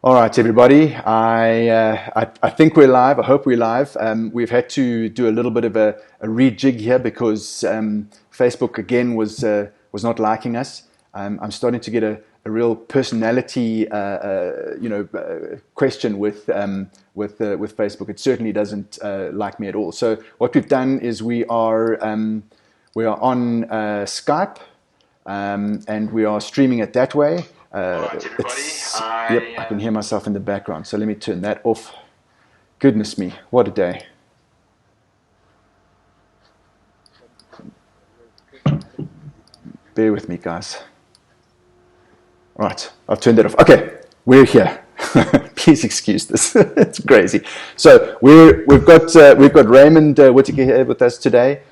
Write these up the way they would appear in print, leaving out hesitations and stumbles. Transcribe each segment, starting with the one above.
All right, everybody. I think we're live. I hope we're live. We've had to do a little bit of a rejig here because Facebook again was not liking us. I'm starting to get a real personality, question with Facebook. It certainly doesn't like me at all. So what we've done is we are on Skype, and we are streaming it that way. Right, Yep, I can hear myself in the background, so let me turn that off. Goodness me, what a day. Bear with me, guys. Right, I've turned that off. Okay, we're here. Please excuse this. It's crazy. So we've got Raymond Whittaker here with us today.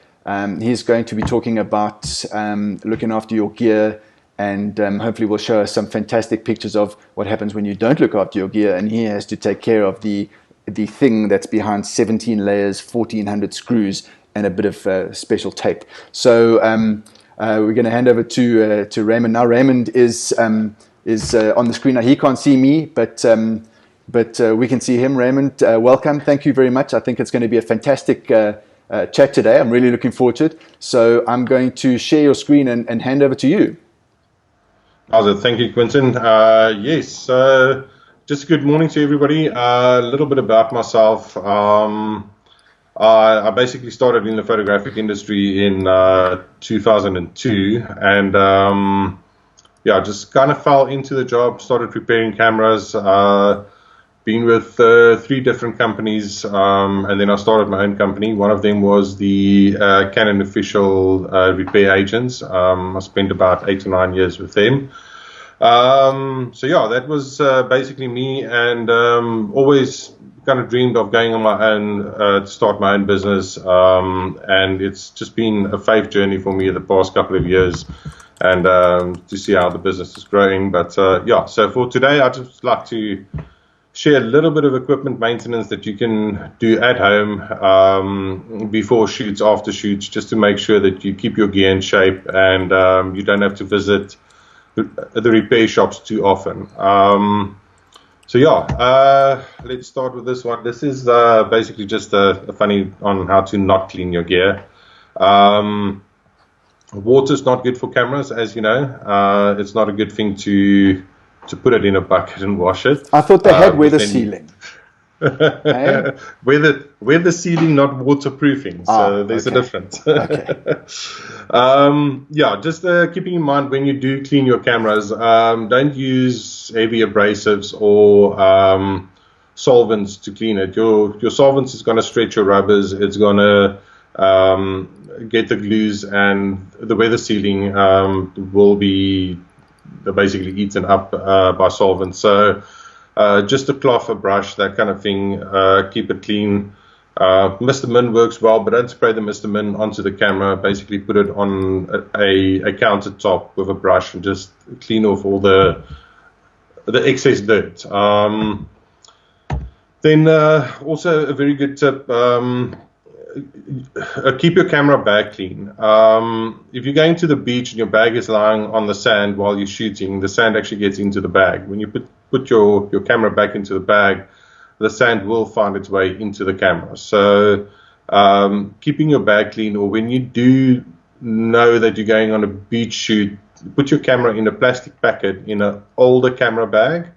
He's going to be talking about looking after your gear, and hopefully we'll show us some fantastic pictures of what happens when you don't look after your gear, and he has to take care of the thing that's behind 17 layers, 1,400 screws, and a bit of special tape. So we're going to hand over to Raymond now. Raymond is on the screen now. He can't see me, but we can see him. Raymond, welcome. Thank you very much. I think it's going to be a fantastic chat today. I'm really looking forward to it. So I'm going to share your screen and hand over to you. Thank you, Quentin. Yes, just good morning to everybody. A little bit about myself. I basically started in the photographic industry in 2002, and just kind of fell into the job, started repairing cameras, been with 3 different companies, and then I started my own company. One of them was the Canon Official Repair Agents. I spent about 8 to 9 years with them. That was basically me, and always kind of dreamed of going on my own to start my own business, and it's just been a faith journey for me the past couple of years, and to see how the business is growing. But so for today, I'd just like to share a little bit of equipment maintenance that you can do at home before shoots, after shoots, just to make sure that you keep your gear in shape and you don't have to visit the repair shops too often. Let's start with this one. This is basically just a funny on how to not clean your gear. Water's not good for cameras, as you know. It's not a good thing to put it in a bucket and wash it. I thought they had weather sealing. Hey? Weather sealing, not waterproofing. So there's a difference. Okay. Just keeping in mind when you do clean your cameras, don't use heavy abrasives or solvents to clean it. Your solvents is going to stretch your rubbers. It's going to get the glues, and the weather sealing will be basically eaten up by solvents. So just a cloth, a brush, that kind of thing, keep it clean. Mr. Min works well, but don't spray the Mr. Min onto the camera. Basically put it on a countertop with a brush and just clean off all the excess dirt. Then also a very good tip, keep your camera bag clean. If you're going to the beach and your bag is lying on the sand while you're shooting, the sand actually gets into the bag. When you put your camera back into the bag, the sand will find its way into the camera. So keeping your bag clean, or when you do know that you're going on a beach shoot, put your camera in a plastic packet in an older camera bag.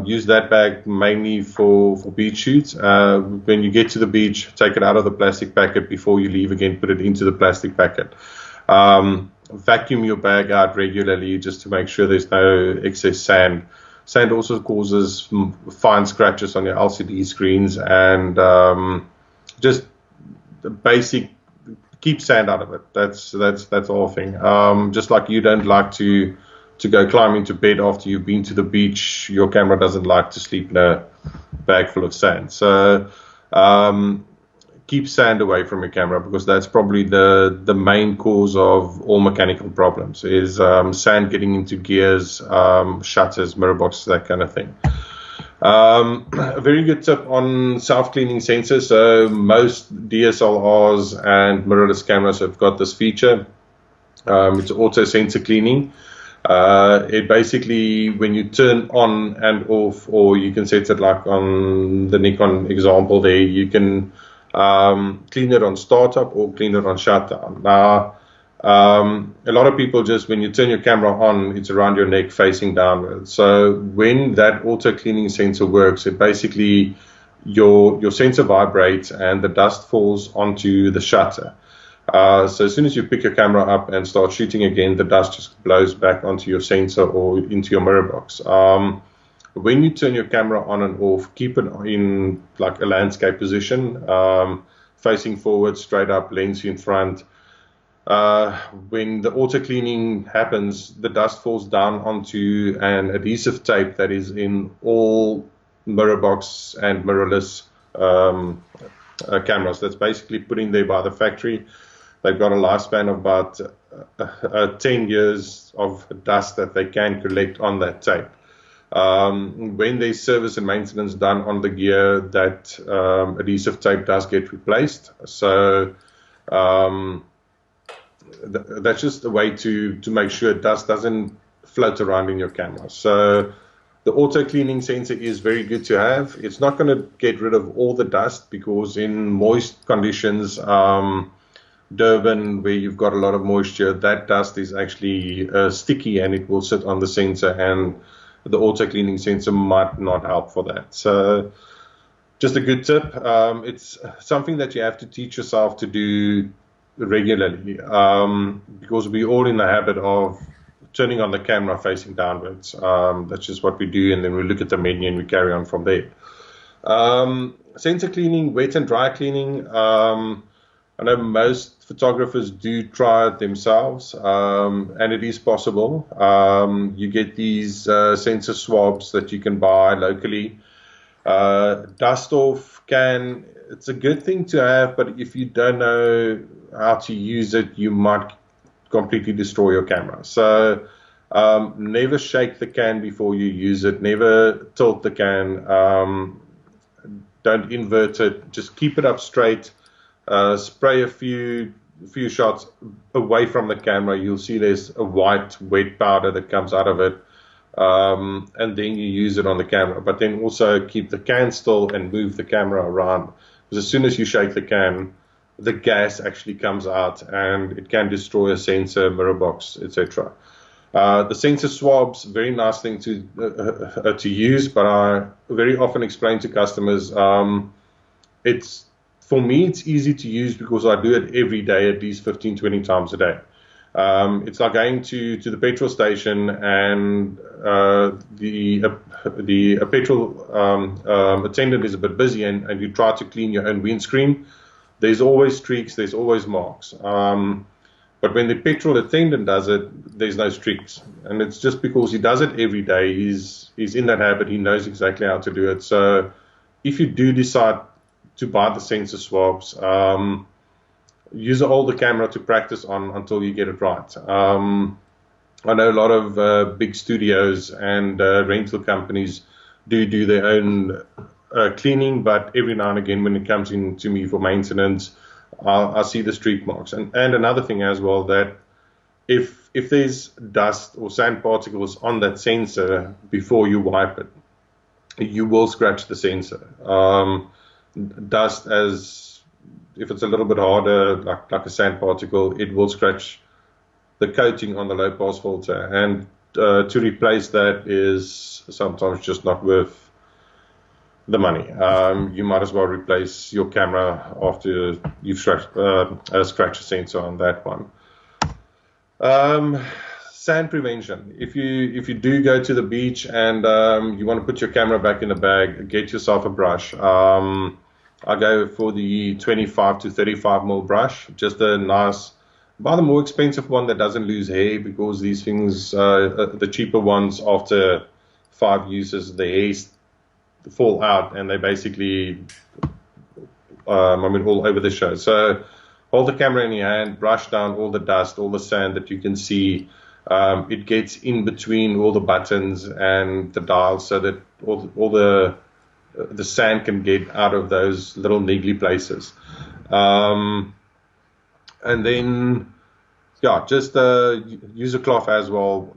Use that bag mainly for beach shoots. When you get to the beach, take it out of the plastic packet. Before you leave again, put it into the plastic packet. Vacuum your bag out regularly just to make sure there's no excess sand. Sand also causes fine scratches on your LCD screens, and just the basic, keep sand out of it. That's the whole thing. Just like you don't like to go climb into bed after you've been to the beach, your camera doesn't like to sleep in a bag full of sand. So keep sand away from your camera, because that's probably the main cause of all mechanical problems, is sand getting into gears, shutters, mirror boxes, that kind of thing. A very good tip on self-cleaning sensors. So most DSLRs and mirrorless cameras have got this feature. It's auto sensor cleaning. It basically, when you turn on and off, or you can set it like on the Nikon example there, you can clean it on startup or clean it on shutdown. Now, a lot of people just, when you turn your camera on, it's around your neck facing downwards. So when that auto cleaning sensor works, it basically, your sensor vibrates and the dust falls onto the shutter. So as soon as you pick your camera up and start shooting again, the dust just blows back onto your sensor or into your mirror box. When you turn your camera on and off, keep it in like a landscape position, facing forward, straight up, lens in front. When the auto cleaning happens, the dust falls down onto an adhesive tape that is in all mirror box and mirrorless cameras. That's basically put in there by the factory. They've got a lifespan of about 10 years of dust that they can collect on that tape. When there's service and maintenance done on the gear, that adhesive tape does get replaced. So that's just a way to make sure dust doesn't float around in your camera. So the auto cleaning sensor is very good to have. It's not going to get rid of all the dust, because in moist conditions, Durban, where you've got a lot of moisture, that dust is actually sticky and it will sit on the sensor, and the auto cleaning sensor might not help for that. So just a good tip. It's something that you have to teach yourself to do regularly, because we're all in the habit of turning on the camera facing downwards. That's just what we do, and then we look at the menu and we carry on from there. Sensor cleaning, wet and dry cleaning. I know most photographers do try it themselves, and it is possible. You get these sensor swabs that you can buy locally. Dust off it's a good thing to have, but if you don't know how to use it, you might completely destroy your camera. So never shake the can before you use it. Never tilt the can. Don't invert it. Just keep it up straight. Spray a few shots away from the camera. You'll see there's a white wet powder that comes out of it, and then you use it on the camera. But then also keep the can still and move the camera around, because as soon as you shake the can, the gas actually comes out and it can destroy a sensor, mirror box, etc. The sensor swabs, very nice thing to use, but I very often explain to customers, for me, it's easy to use because I do it every day, at least 15, 20 times a day. It's like going to the petrol station and the petrol attendant is a bit busy, and you try to clean your own windscreen. There's always streaks, there's always marks. But when the petrol attendant does it, there's no streaks. And it's just because he does it every day. He's in that habit. He knows exactly how to do it. So if you do decide to buy the sensor swabs, use an older camera to practice on until you get it right. I know a lot of big studios and rental companies do their own cleaning, but every now and again when it comes in to me for maintenance, I see the streak marks. And another thing as well, that if there's dust or sand particles on that sensor before you wipe it, you will scratch the sensor. Dust, as if it's a little bit harder, like a sand particle, it will scratch the coating on the low pass filter, and to replace that is sometimes just not worth the money. You might as well replace your camera after you've scratched a sensor on that one. Sand prevention. If you do go to the beach and you want to put your camera back in the bag, get yourself a brush. I go for the 25 to 35 mil brush, just a nice, buy the more expensive one that doesn't lose hair, because these things, the cheaper ones, after 5 uses, the hairs fall out and they basically, all over the show. So hold the camera in your hand, brush down all the dust, all the sand that you can see. It gets in between all the buttons and the dials, so that all the sand can get out of those little niggly places. And then yeah, just use a cloth as well.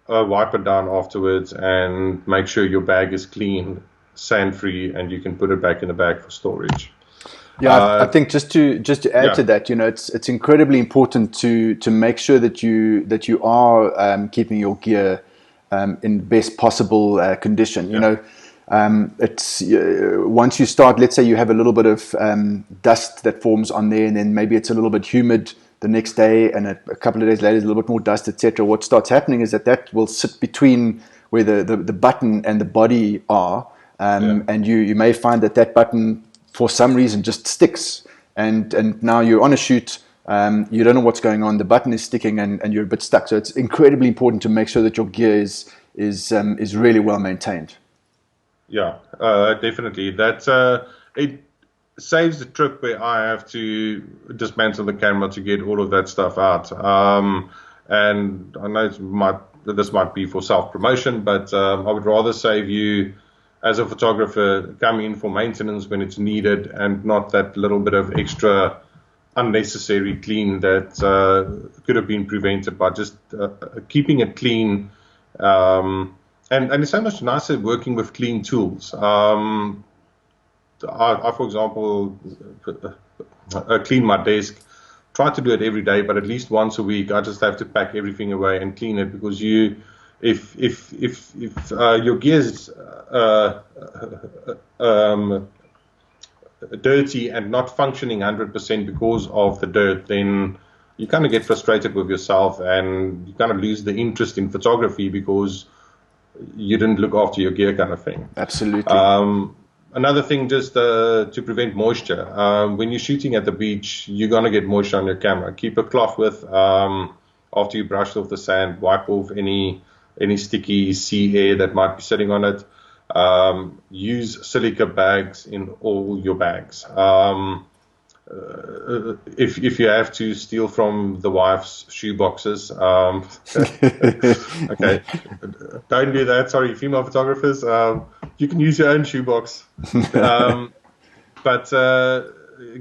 Wipe it down afterwards, and make sure your bag is clean, sand-free, and you can put it back in the bag for storage. Yeah, I think just to add Yeah, to that, it's incredibly important to make sure that you are keeping your gear in best possible condition. yeah, It's once you start, let's say you have a little bit of dust that forms on there, and then maybe it's a little bit humid the next day, and a couple of days later, there's a little bit more dust, etc. What starts happening is that will sit between where the button and the body are, yeah. and you may find that button for some reason just sticks, and now you're on a shoot. You don't know what's going on. The button is sticking, and you're a bit stuck. So it's incredibly important to make sure that your gear is really well maintained. Yeah, definitely. It saves the trip where I have to dismantle the camera to get all of that stuff out. And I know this might be for self-promotion, but I would rather save you as a photographer come in for maintenance when it's needed, and not that little bit of extra unnecessary clean that could have been prevented by just keeping it clean. And it's so much nicer working with clean tools. I, for example, clean my desk. Try to do it every day, but at least once a week, I just have to pack everything away and clean it, because if your gear is dirty and not functioning 100% because of the dirt, then you kind of get frustrated with yourself, and you kind of lose the interest in photography because you didn't look after your gear, kind of thing. Absolutely. Another thing, just to prevent moisture. When you're shooting at the beach, you're going to get moisture on your camera. Keep a cloth with, after you brush off the sand, wipe off any sticky sea air that might be sitting on it. Use silica bags in all your bags. If you have to steal from the wife's shoe boxes, okay, don't do that. Sorry, female photographers. You can use your own shoebox, but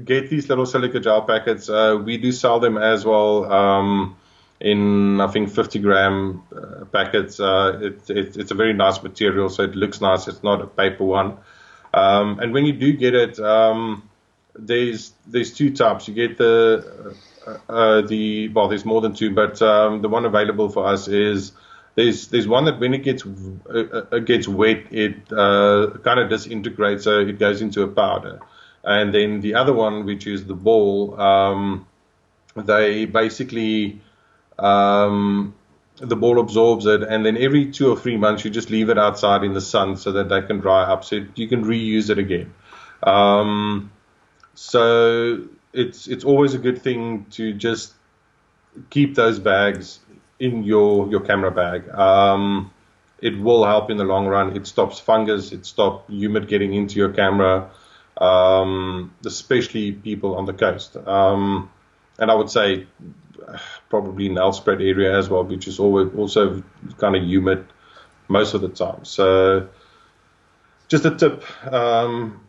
get these little silica gel packets. We do sell them as well. In, I think, 50-gram packets. It's a very nice material, so it looks nice. It's not a paper one. And when you do get it, there's two types. You get there's more than two, but the one available for us is there's one that when it gets wet, it kind of disintegrates, so it goes into a powder. And then the other one, which is the ball, they basically the ball absorbs it, and then every 2 or 3 months you just leave it outside in the sun so that they can dry up, so you can reuse it again. So it's always a good thing to just keep those bags in your camera bag. It will help in the long run. It stops fungus. It stops humid getting into your camera, especially people on the coast. And I would say probably Nelspruit area as well, which is always also kind of humid most of the time. So just a tip,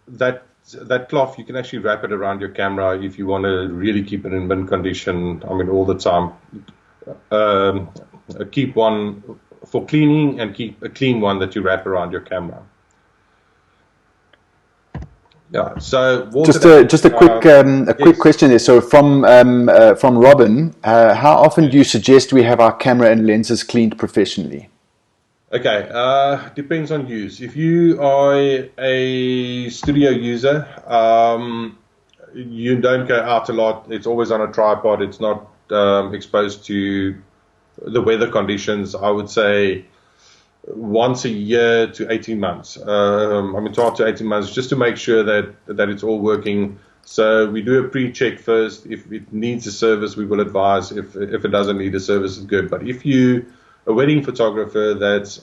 that cloth, you can actually wrap it around your camera if you want to really keep it in mint condition, I mean, all the time. Keep one for cleaning, and keep a clean one that you wrap around your camera. Yeah. So just a quick question there. So from Robin, how often do you suggest we have our camera and lenses cleaned professionally? Okay, depends on use. If you are a studio user, you don't go out a lot. It's always on a tripod. It's not exposed to the weather conditions. I would say once a year to 18 months. 12 to 18 months, just to make sure that it's all working. So we do a pre-check first. If it needs a service, we will advise. If it doesn't need a service, it's good. But if you a wedding photographer that's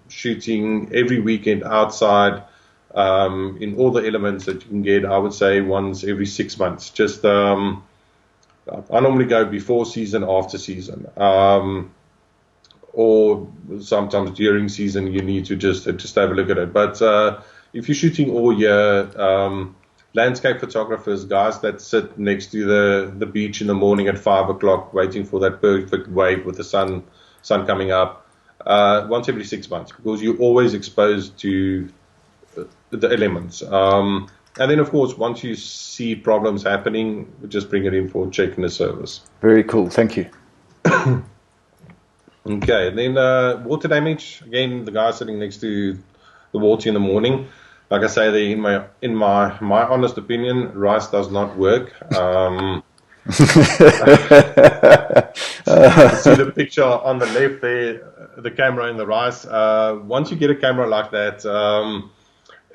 shooting every weekend outside in all the elements that you can get, I would say once every 6 months. Just I normally go before season, after season, or sometimes during season you need to just have a look at it. But if you're shooting all year, landscape photographers, guys that sit next to the beach in the morning at 5 o'clock, waiting for that perfect wave with the sun coming up, once every 6 months, because you're always exposed to the elements. And then, of course, once you see problems happening, just bring it in for check in the service. Very cool. Thank you. Okay, and then water damage. Again, the guy sitting next to the water in the morning. Like I say, in my honest opinion, rice does not work. See the picture on the left there, the camera in the rice. Once you get a camera like that,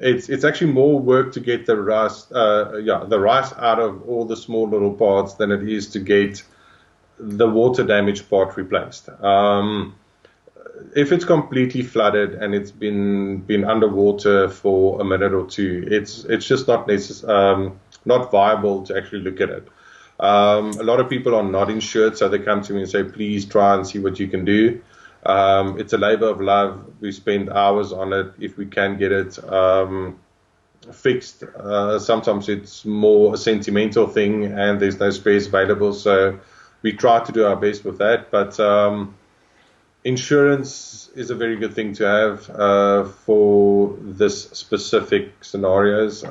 it's actually more work to get the rice out of all the small little parts than it is to get the water damage part replaced. If it's completely flooded and it's been underwater for a minute or two, it's just not viable to actually look at it. A lot of people are not insured, so they come to me and say, please try and see what you can do. It's a labor of love. We spend hours on it if we can get it fixed. Sometimes it's more a sentimental thing and there's no space available, so we try to do our best with that. But insurance is a very good thing to have for this specific scenarios.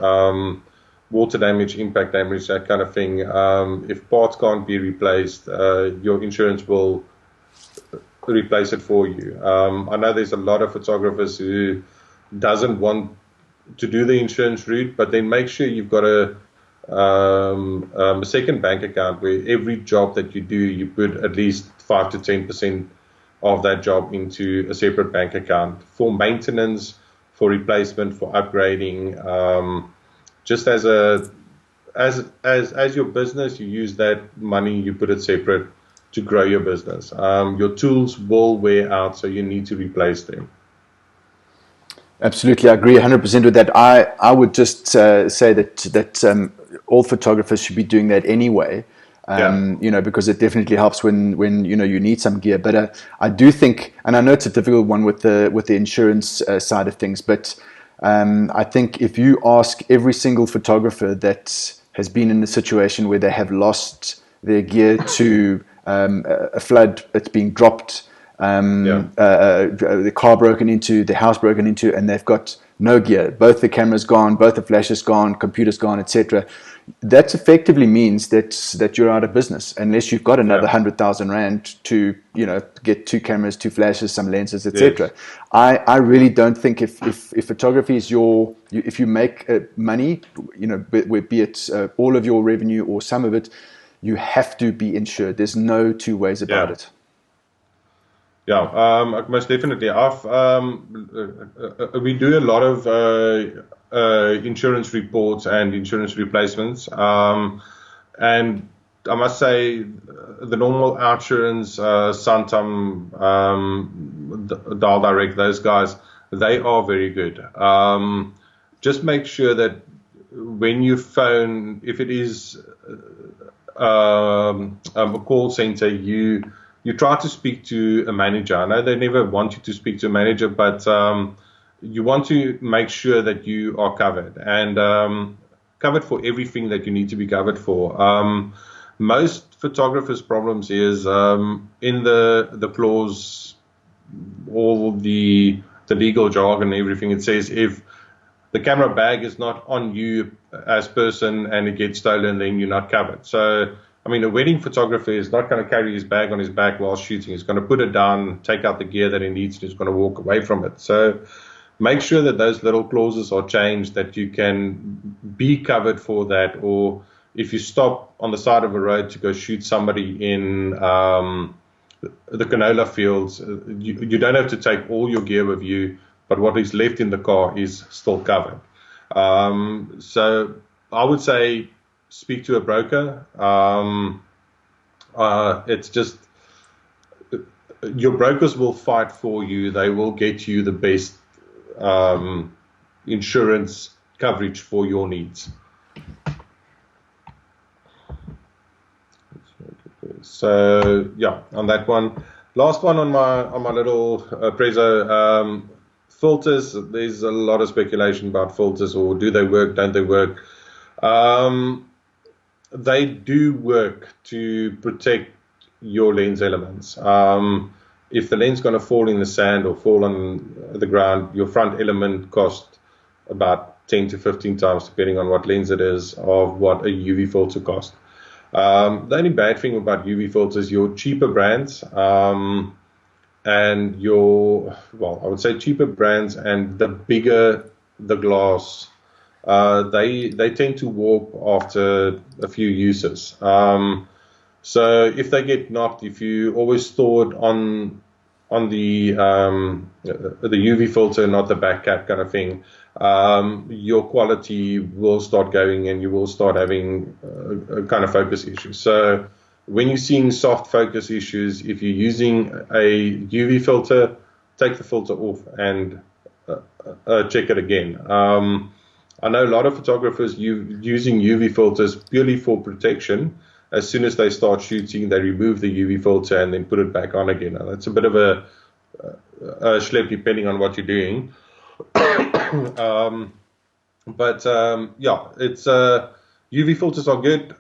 Water damage, impact damage, that kind of thing. If parts can't be replaced, your insurance will replace it for you. I know there's a lot of photographers who doesn't want to do the insurance route, but then make sure you've got a second bank account where every job that you do, you put at least 5 to 10% of that job into a separate bank account for maintenance, for replacement, for upgrading. Just as your business, you use that money, you put it separate to grow your business. Your tools will wear out, so you need to replace them. Absolutely, I agree 100% with that. I would just say that all photographers should be doing that anyway. Because it definitely helps when you need some gear. But I do think, and I know it's a difficult one with the insurance side of things, but I think if you ask every single photographer that has been in a situation where they have lost their gear to a flood, it's being dropped, the car broken into, the house broken into, and they've got no gear, both the cameras gone, both the flashes gone, computers gone, etc. That effectively means that you're out of business unless you've got another 100,000 rand to get 2 cameras, 2 flashes, some lenses, etc. Yes. I really don't think if photography is if you make money, be it all of your revenue or some of it, you have to be insured. There's no two ways about it. Yeah, most definitely. We do a lot of insurance reports and insurance replacements. And I must say, the normal insurance, Santam, Dial Direct, those guys, they are very good. Just make sure that when you phone, if it is a call center, you try to speak to a manager. I know they never want you to speak to a manager, but you want to make sure that you are covered and covered for everything that you need to be covered for. Most photographers' problems is in the clause, all the legal jargon and everything. It says if the camera bag is not on you as person and it gets stolen, then you're not covered. So I mean, a wedding photographer is not going to carry his bag on his back while shooting. He's going to put it down, take out the gear that he needs, and he's going to walk away from it. So make sure that those little clauses are changed, that you can be covered for that. Or if you stop on the side of a road to go shoot somebody in the canola fields, you don't have to take all your gear with you, but what is left in the car is still covered. So I would say, speak to a broker. It's just your brokers will fight for you. They will get you the best insurance coverage for your needs. So yeah, on that one. Last one on my little Prezzo, filters. There's a lot of speculation about filters, or do they work, don't they work? They do work to protect your lens elements. If the lens is going to fall in the sand or fall on the ground, your front element costs about 10 to 15 times, depending on what lens it is, of what a UV filter costs. The only bad thing about UV filters, your cheaper brands, and I would say cheaper brands, and the bigger the glass, they tend to warp after a few uses. So if they get knocked, if you always store it on the UV filter, not the back cap kind of thing, your quality will start going, and you will start having a kind of focus issues. So when you're seeing soft focus issues, if you're using a UV filter, take the filter off and check it again. I know a lot of photographers using UV filters purely for protection. As soon as they start shooting, they remove the UV filter and then put it back on again. Now, that's a bit of a schlep depending on what you're doing. It's UV filters are good,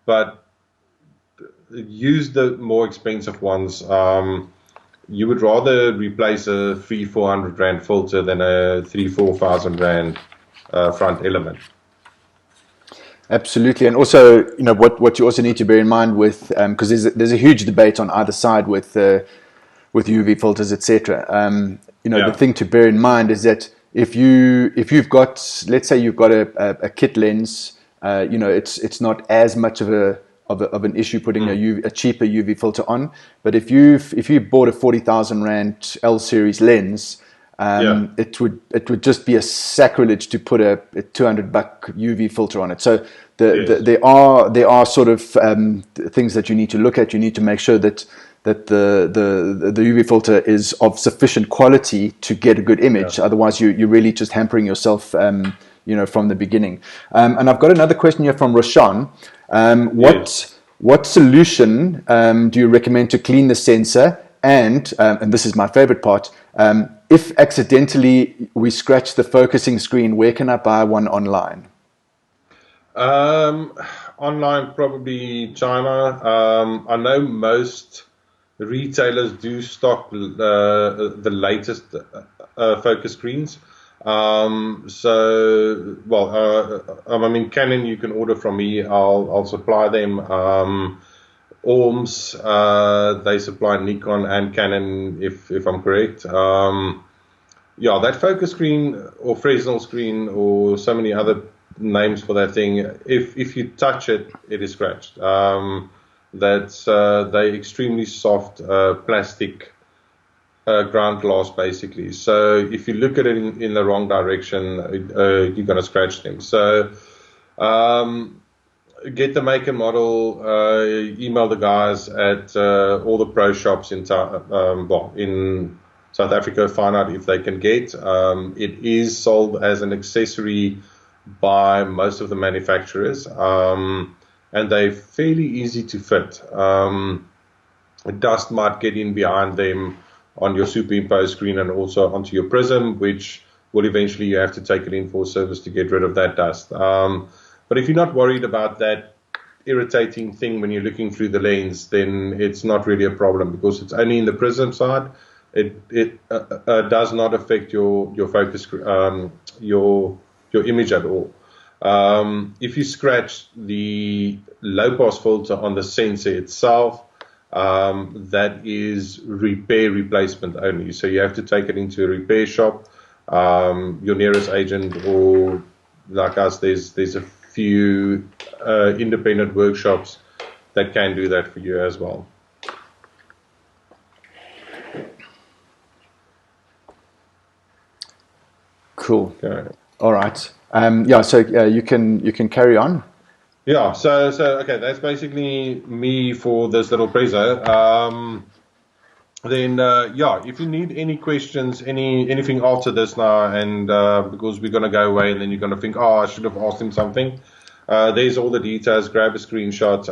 but use the more expensive ones. You would rather replace a 300-400 rand filter than a 3,000-4,000 rand front element. Absolutely, and also, what you also need to bear in mind with, because there's a huge debate on either side with UV filters, etc. The thing to bear in mind is that if you've got, let's say you've got a kit lens, it's not as much of an issue putting a cheaper UV filter on. But if you bought a 40,000 rand L series lens, it would just be a sacrilege to put a $200 UV filter on it. So there are sort of things that you need to look at. You need to make sure that the UV filter is of sufficient quality to get a good image. Otherwise, you're really just hampering yourself, from the beginning. And I've got another question here from Roshan. What solution do you recommend to clean the sensor? And this is my favorite part. If accidentally we scratch the focusing screen, where can I buy one online? Online, probably China. I know most retailers do stock the latest focus screens. Canon, you can order from me. I'll supply them. ORMS, they supply Nikon and Canon, if I'm correct. That focus screen or Fresnel screen or so many other names for that thing, if you touch it, it is scratched. They're extremely soft plastic ground glass, basically. So if you look at it in the wrong direction, you're going to scratch them. So get the make and model, email the guys at all the pro shops in South Africa, find out if they can get. It is sold as an accessory by most of the manufacturers, and they're fairly easy to fit. Dust might get in behind them on your superimposed screen and also onto your prism, which will eventually you have to take it in for service to get rid of that dust. But if you're not worried about that irritating thing when you're looking through the lens, then it's not really a problem because it's only in the prism side. It does not affect your focus, your image at all. If you scratch the low pass filter on the sensor itself, that is repair replacement only. So you have to take it into a repair shop, your nearest agent, or like us, there's a few independent workshops that can do that for you as well. Cool. Okay. All right. So you can carry on. Yeah. So okay, that's basically me for this little preso. If you need any questions, anything after this now, and because we're gonna go away, and then you're gonna think, oh, I should have asked him something. There's all the details. Grab a screenshot.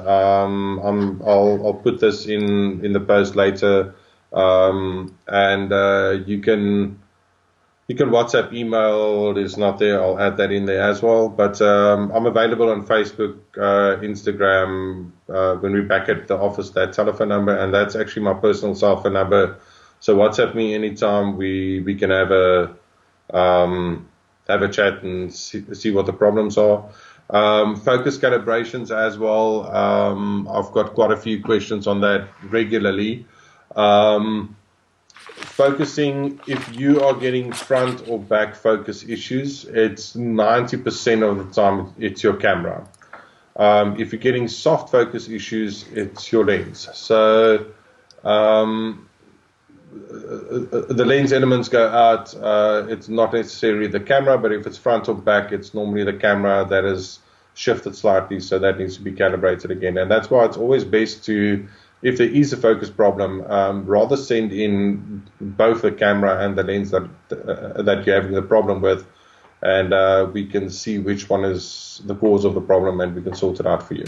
I'll put this in the post later, and you can You can WhatsApp, email is not there. I'll add that in there as well. But I'm available on Facebook, Instagram. When we're back at the office, that telephone number, and that's actually my personal cell phone number. So WhatsApp me anytime. We can have a chat and see what the problems are. Focus calibrations as well. I've got quite a few questions on that regularly. Focusing, if you are getting front or back focus issues, it's 90% of the time it's your camera. If you're getting soft focus issues, it's your lens. So the lens elements go out. It's not necessarily the camera, but if it's front or back, it's normally the camera that is shifted slightly, so that needs to be calibrated again. And that's why it's always best to, if there is a focus problem, rather send in both the camera and the lens that you're having the problem with, and we can see which one is the cause of the problem, and we can sort it out for you.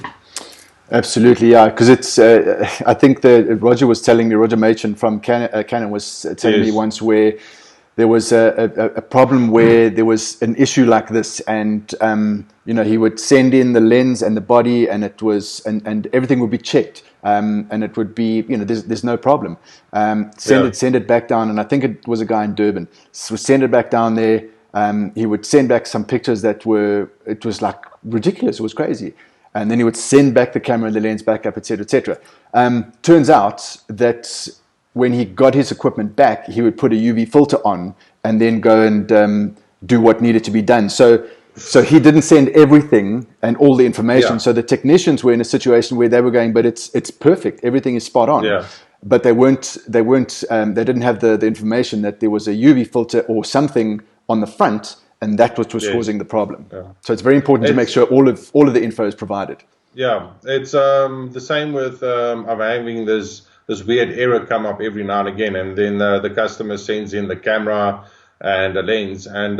Absolutely, yeah. Because it's, I think that Roger Machen from Canon was telling me once where there was a problem where there was an issue like this, and he would send in the lens and the body, and it was and everything would be checked, and it would be there's no problem. Send it back down, and I think it was a guy in Durban. So send it back down there. He would send back some pictures it was like ridiculous. It was crazy. And then he would send back the camera and the lens back up, etc., etc. Turns out that when he got his equipment back, he would put a UV filter on and then go and do what needed to be done. So he didn't send everything and all the information. Yeah. So the technicians were in a situation where they were going, but it's perfect. Everything is spot on. Yeah. But they didn't have the information that there was a UV filter or something on the front, and that was causing the problem. Yeah. So it's very important to make sure all of the info is provided. Yeah, it's the same with I'm having this weird error come up every now and again, and then the customer sends in the camera and the lens, and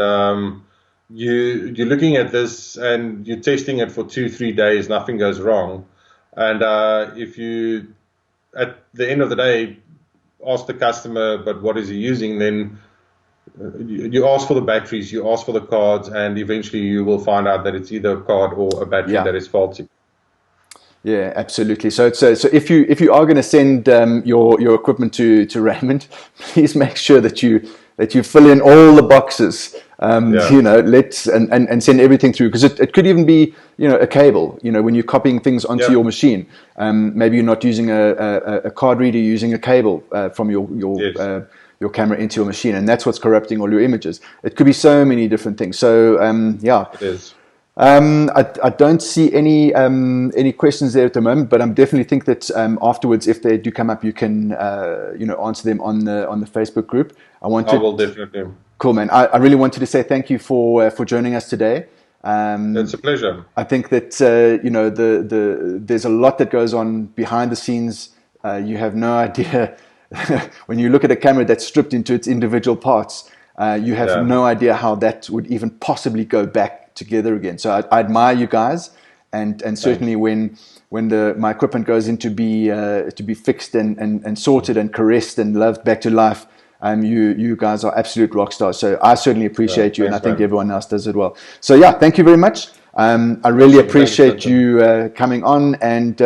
you're looking at this and you're testing it for 2-3 days, nothing goes wrong, and if you at the end of the day ask the customer, but what is he using, then you ask for the batteries, you ask for the cards, and eventually you will find out that it's either a card or a battery that is faulty. Yeah, absolutely. So if you are going to send your equipment to Raymond, please make sure that you fill in all the boxes. And send everything through, because it could even be a cable. When you're copying things onto your machine, maybe you're not using a card reader, you're using a cable from your camera into your machine, and that's what's corrupting all your images. It could be so many different things. So it is. I don't see any questions there at the moment, but I definitely think that afterwards, if they do come up, you can answer them on the Facebook group. I will definitely. Cool, man. I really wanted to say thank you for joining us today. It's a pleasure. I think that there's a lot that goes on behind the scenes. You have no idea. When you look at a camera that's stripped into its individual parts, you have no idea how that would even possibly go back together again. So I admire you guys, and certainly when my equipment goes in to be fixed and sorted and caressed and loved back to life, you guys are absolute rock stars. So I certainly appreciate you, and I think everyone else does as well. So thank you very much. I really appreciate you coming on, and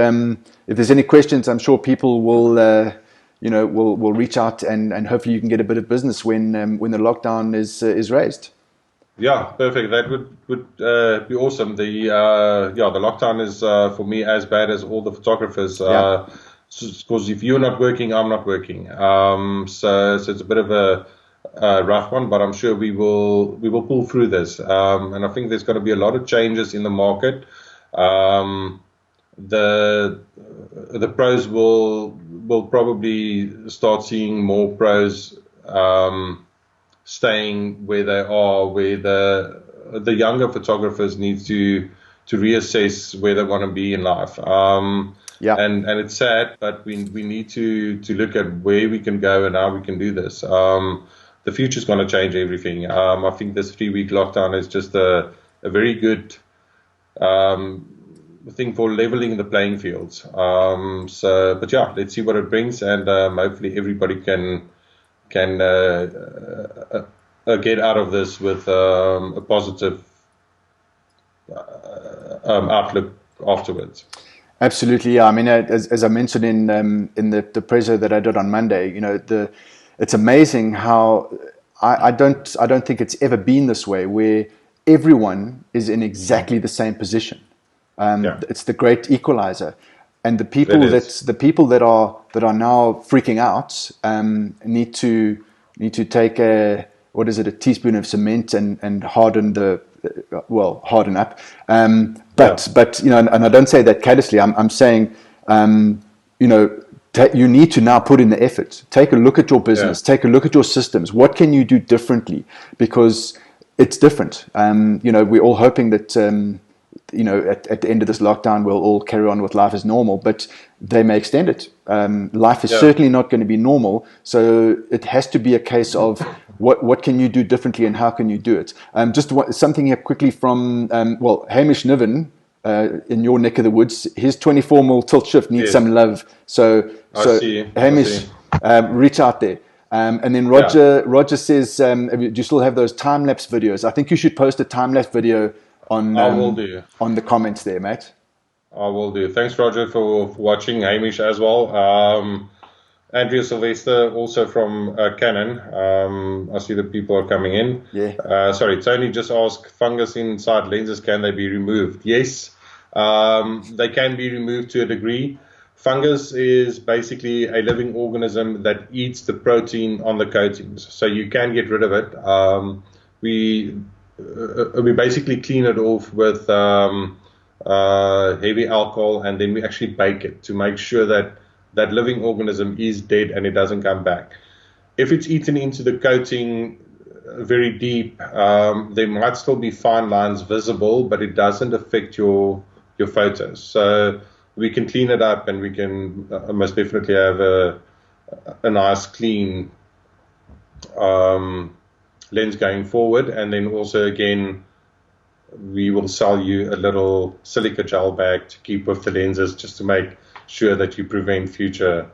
if there's any questions, I'm sure people will will reach out, and hopefully you can get a bit of business when the lockdown is raised. Yeah, perfect. That would be awesome. The lockdown is for me as bad as all the photographers. Because if you're not working, I'm not working. So it's a bit of a rough one, but I'm sure we will pull through this. And I think there's going to be a lot of changes in the market. The pros will probably start seeing more pros staying where they are, where the younger photographers need to reassess where they want to be in life. And it's sad, but we need to look at where we can go and how we can do this. The future's going to change everything. I think this 3-week lockdown is just a very good thing for leveling the playing fields. Let's see what it brings, and hopefully everybody can get out of this with a positive outlook afterwards. Absolutely, yeah. I mean, as I mentioned in the preso that I did on Monday, it's amazing how I don't think it's ever been this way, where everyone is in exactly the same position. It's the great equalizer, and the people that are now freaking out need to take a teaspoon of cement and harden up. But and I don't say that carelessly. I'm saying you need to now put in the effort. Take a look at your business. Take a look at your systems. What can you do differently? Because it's different. We're all hoping that at the end of this lockdown we'll all carry on with life as normal, but they may extend it. Life is certainly not going to be normal, so it has to be a case of what can you do differently and how can you do it. Something here quickly from Hamish Niven in your neck of the woods. His 24mm tilt shift needs some love. So Hamish, reach out there. And then Roger says, do you still have those time-lapse videos? I think you should post a time-lapse video on the comments there, mate. I will do. Thanks, Roger, for watching. Hamish as well. Andrea Sylvester, also from Canon. I see that people are coming in. Sorry, Tony just asked, fungus inside lenses, can they be removed? Yes, they can be removed to a degree. Fungus is basically a living organism that eats the protein on the coatings, so you can get rid of it. We basically clean it off with heavy alcohol, and then we actually bake it to make sure that that living organism is dead and it doesn't come back. If it's eaten into the coating very deep, there might still be fine lines visible, but it doesn't affect your photos. So we can clean it up, and we can most definitely have a nice clean lens going forward. And then also, again, we will sell you a little silica gel bag to keep with the lenses, just to make sure that you prevent future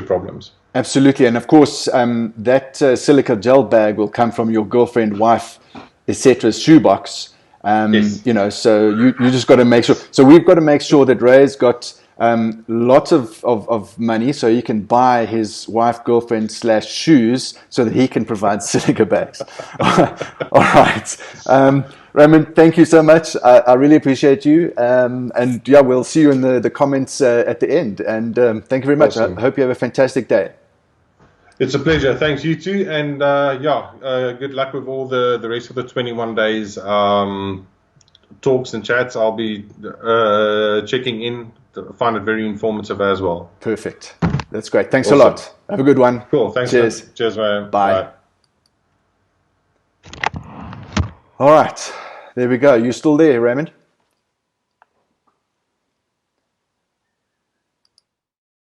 problems. Absolutely. And of course, that silica gel bag will come from your girlfriend, wife, etc.'s shoebox. So you just got to make sure. So we've got to make sure that Ray's got lots of money so he can buy his wife, girlfriend / shoes so that he can provide silica bags. All right. Raymond, thank you so much. I really appreciate you. And we'll see you in the comments at the end. And thank you very much. Awesome. I hope you have a fantastic day. It's a pleasure. Thanks, you too. And good luck with all the rest of the 21 days talks and chats. I'll be checking in. Find it very informative as well. Perfect. That's great. Thanks a lot. Have a good one. Cool. Thanks. Cheers. Man. Cheers, man. Bye. All right. There we go. You still there, Raymond?